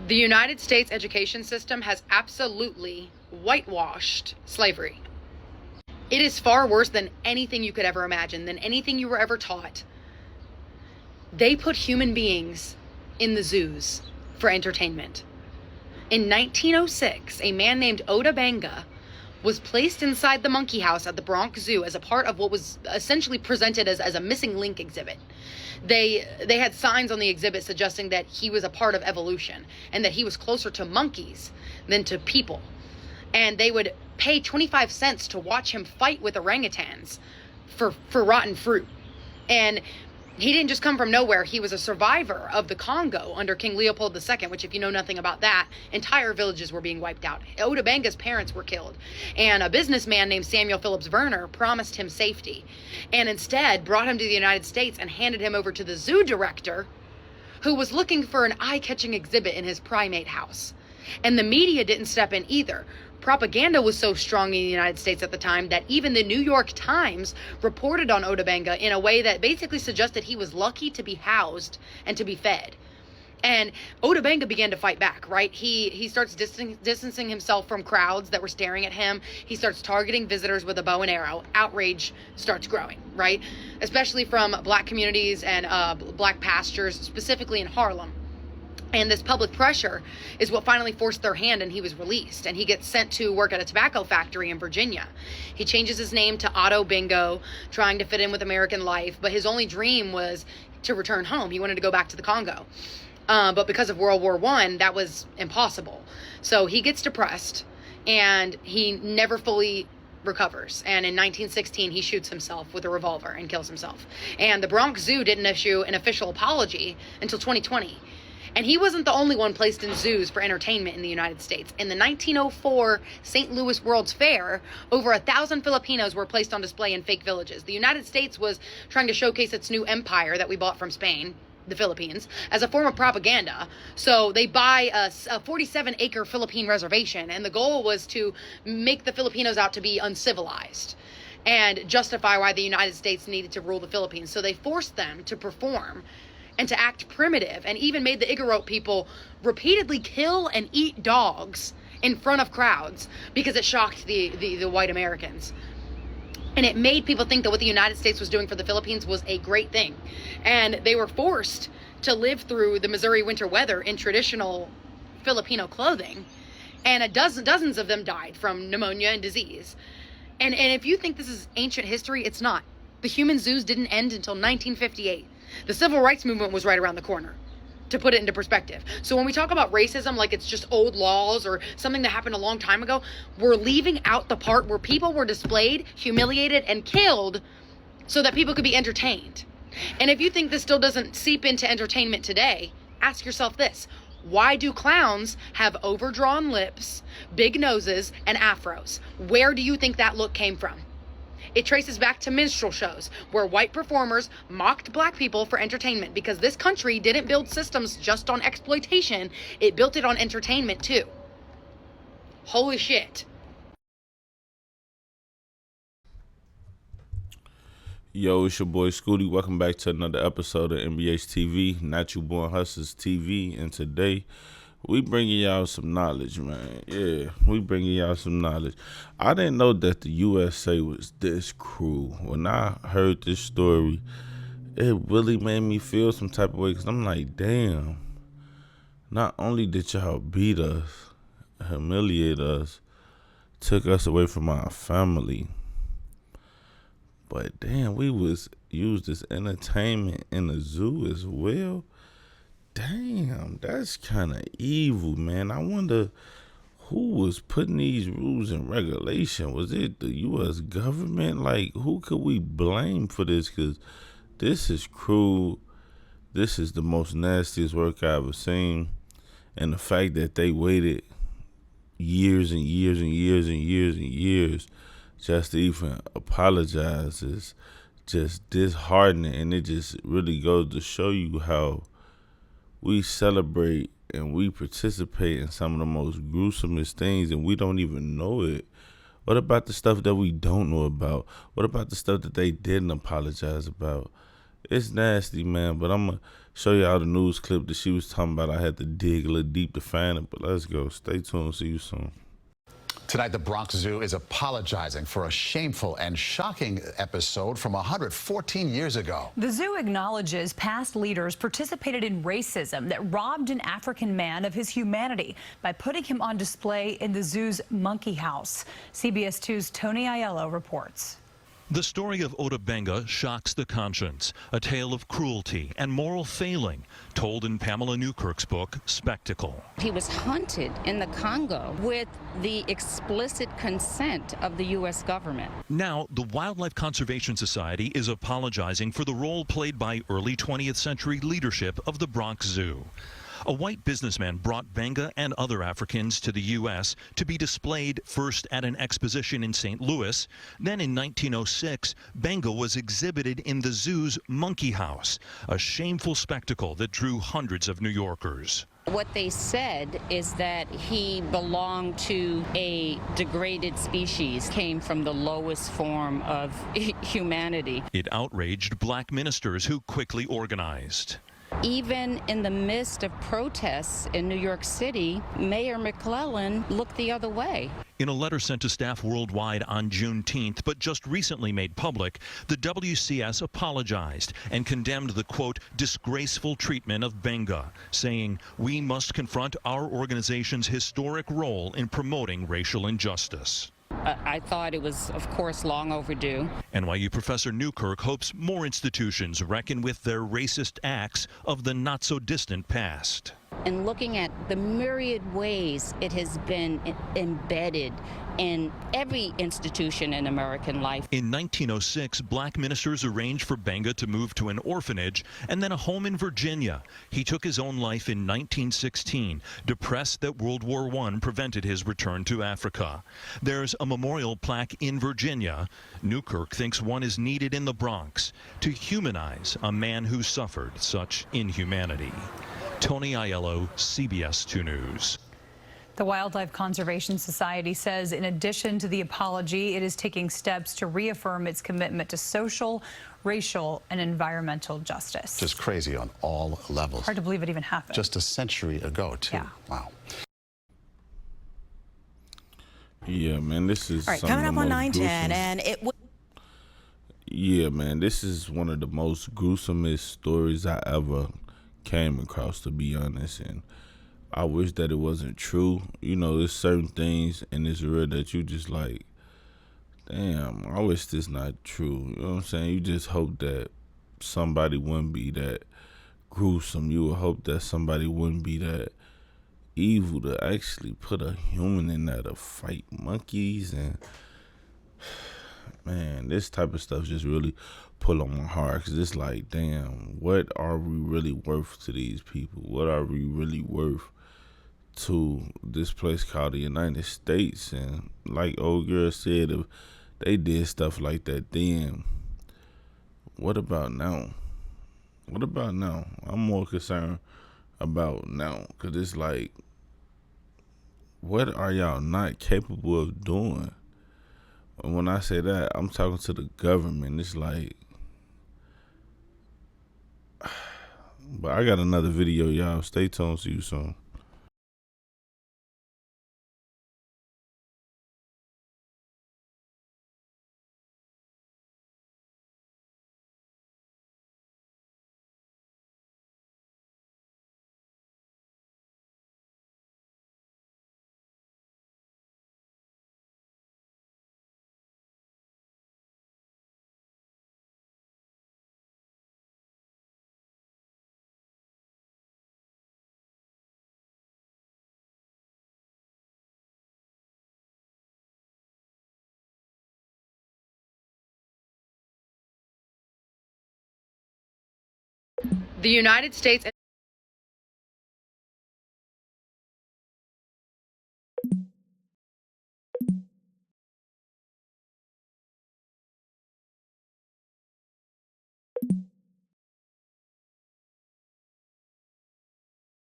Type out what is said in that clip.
The United States education system has absolutely whitewashed slavery. It is far worse than anything you could ever imagine, than anything you were ever taught. They put human beings in the zoos for entertainment. In 1906, a man named Ota Benga was placed inside the monkey house at the Bronx Zoo as a part of what was essentially presented as a missing link exhibit. They had signs on the exhibit suggesting that he was a part of evolution and that he was closer to monkeys than to people. And they would pay 25 cents to watch him fight with orangutans for rotten fruit. And he didn't just come from nowhere. He was a survivor of the Congo under King Leopold II, which, if you know nothing about that, entire villages were being wiped out. Ota Benga's parents were killed. And a businessman named Samuel Phillips Verner promised him safety and instead brought him to the United States and handed him over to the zoo director, who was looking for an eye-catching exhibit in his primate house. And the media didn't step in either. Propaganda was so strong in the United States at the time that even the New York Times reported on Ota Benga in a way that basically suggested he was lucky to be housed and to be fed. And Ota Benga began to fight back, right? He starts distancing himself from crowds that were staring at him. He starts targeting visitors with a bow and arrow. Outrage starts growing, right? Especially from black communities and black pastors, specifically in Harlem. And this public pressure is what finally forced their hand, and he was released. And he gets sent to work at a tobacco factory in Virginia. He changes his name to Ota Benga, trying to fit in with American life. But his only dream was to return home. He wanted to go back to the Congo. But because of World War I, that was impossible. So he gets depressed, and he never fully recovers. And in 1916, he shoots himself with a revolver and kills himself. And the Bronx Zoo didn't issue an official apology until 2020. And he wasn't the only one placed in zoos for entertainment in the United States. In the 1904 St. Louis World's Fair, over 1,000 Filipinos were placed on display in fake villages. The United States was trying to showcase its new empire that we bought from Spain, the Philippines, as a form of propaganda. So they buy a 47-acre Philippine reservation, and the goal was to make the Filipinos out to be uncivilized and justify why the United States needed to rule the Philippines. So they forced them to perform and to act primitive, and even made the Igorot people repeatedly kill and eat dogs in front of crowds because it shocked the white Americans. And it made people think that what the United States was doing for the Philippines was a great thing. And they were forced to live through the Missouri winter weather in traditional Filipino clothing. And dozens of them died from pneumonia and disease. And if you think this is ancient history, it's not. The human zoos didn't end until 1958. The civil rights movement was right around the corner, to put it into perspective. So when we talk about racism like it's just old laws or something that happened a long time ago, we're leaving out the part where people were displayed, humiliated, and killed so that people could be entertained. And if you think this still doesn't seep into entertainment today, ask yourself this. Why do clowns have overdrawn lips, big noses, and afros? Where do you think that look came from? It traces back to minstrel shows where white performers mocked black people for entertainment, because this country didn't build systems just on exploitation. It built it on entertainment too. Holy shit. Yo, it's your boy Scooty. Welcome back to another episode of NBH TV, Not You Born Hustlers TV. And today, we bringing y'all some knowledge, man. Yeah, we bringing y'all some knowledge. I didn't know that the USA was this cruel. When I heard this story, it really made me feel some type of way, because I'm like, damn, not only did y'all beat us, humiliate us, took us away from our family, but damn, we was used as entertainment in the zoo as well. Damn, that's kind of evil, man. I wonder who was putting these rules and regulation. Was it the U.S. government? Like, who could we blame for this? Because this is cruel. This is the most nastiest work I've ever seen. And the fact that they waited years and years and years and years and years just to even apologize is just disheartening. And it just really goes to show you how we celebrate and we participate in some of the most gruesomest things, and we don't even know it. What about the stuff that we don't know about? What about the stuff that they didn't apologize about? It's nasty, man, but I'm going to show y'all the news clip that she was talking about. I had to dig a little deep to find it, but let's go. Stay tuned. See you soon. Tonight, the Bronx Zoo is apologizing for a shameful and shocking episode from 114 years ago. The zoo acknowledges past leaders participated in racism that robbed an African man of his humanity by putting him on display in the zoo's monkey house. CBS 2's Tony Aiello reports. The story of Ota Benga shocks the conscience, a tale of cruelty and moral failing, told in Pamela Newkirk's book, Spectacle. He was hunted in the Congo with the explicit consent of the U.S. government. Now, the Wildlife Conservation Society is apologizing for the role played by early 20th century leadership of the Bronx Zoo. A white businessman brought Benga and other Africans to the U.S. to be displayed first at an exposition in St. Louis. Then in 1906, Benga was exhibited in the zoo's monkey house, a shameful spectacle that drew hundreds of New Yorkers. What they said is that he belonged to a degraded species, came from the lowest form of humanity. It outraged black ministers who quickly organized. Even in the midst of protests in New York City, Mayor McClellan looked the other way. In a letter sent to staff worldwide on Juneteenth, but just recently made public, the WCS apologized and condemned the, quote, disgraceful treatment of Benga, saying, we must confront our organization's historic role in promoting racial injustice. I thought it was, of course, long overdue. NYU professor Newkirk hopes more institutions reckon with their racist acts of the not-so-distant past. And looking at the myriad ways it has been embedded in every institution in American life. In 1906, black ministers arranged for Benga to move to an orphanage and then a home in Virginia. He took his own life in 1916, depressed that World War I prevented his return to Africa. There's a memorial plaque in Virginia. Newkirk thinks one is needed in the Bronx to humanize a man who suffered such inhumanity. Tony Aiello, CBS 2 News. The Wildlife Conservation Society says in addition to the apology, it is taking steps to reaffirm its commitment to social, racial, and environmental justice. Just crazy on all levels. Hard to believe it even happened. Just a century ago, too. Yeah. Wow. Yeah, man, this is all right. Coming up on 910, and it. Yeah, man, this is one of the most gruesomest stories I ever came across, to be honest, and I wish that it wasn't true. You know, there's certain things in this world that you just like, damn, I wish this not true. You know what I'm saying? You just hope that somebody wouldn't be that gruesome. You would hope that somebody wouldn't be that evil to actually put a human in there to fight monkeys. And man, this type of stuff just really pull on my heart, because it's like, damn, what are we really worth to these people? What are we really worth to this place called the United States? And like old girl said, if they did stuff like that then, what about now? What about now? I'm more concerned about now, because it's like, what are y'all not capable of doing? And when I say that, I'm talking to the government. It's like, but I got another video, y'all. Stay tuned. See you soon. The United States